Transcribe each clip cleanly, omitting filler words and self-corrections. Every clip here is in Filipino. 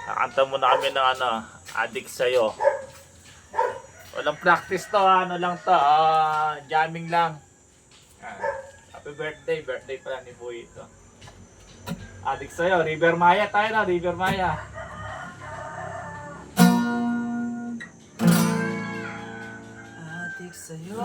Nakanta muna kami ng Adik Sa'yo. Walang practice to, ano lang to, jamming lang. Happy birthday, birthday pala ni Boy ito. Adik Sa'yo, River Maya tayo na, River Maya. Adik sa'yo.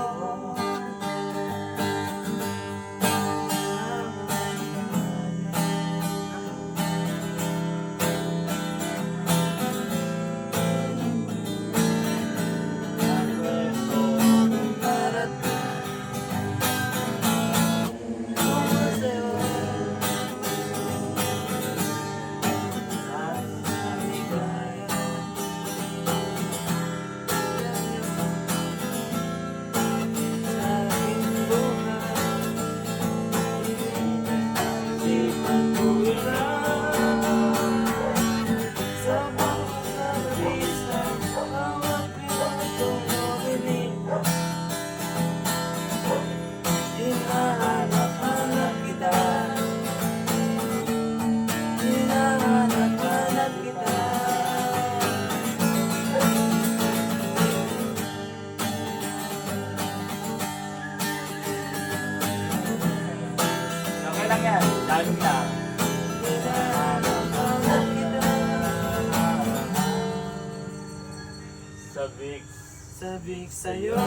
Okay lang yan, jamming lang. Sabik. Sabik sa'yo.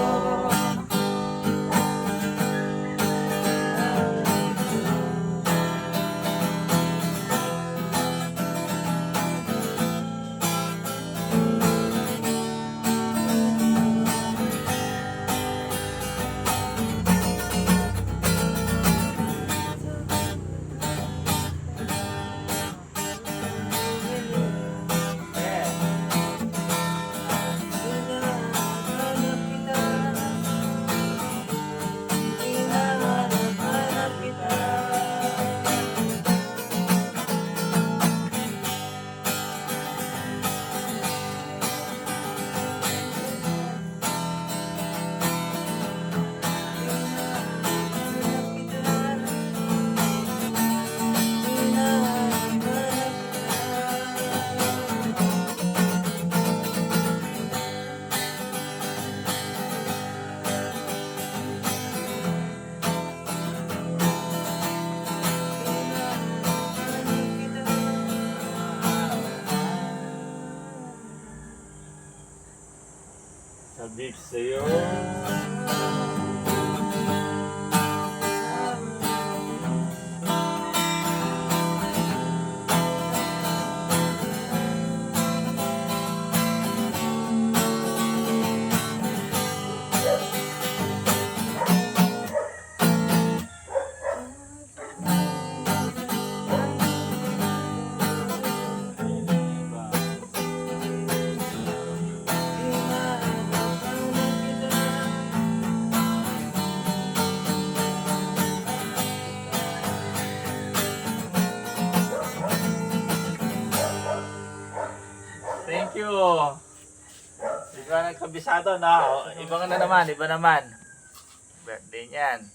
Sabik sa'yo. Thank you. Di ba nagkabisado na? Iba na naman, iba naman. Birthday niyan.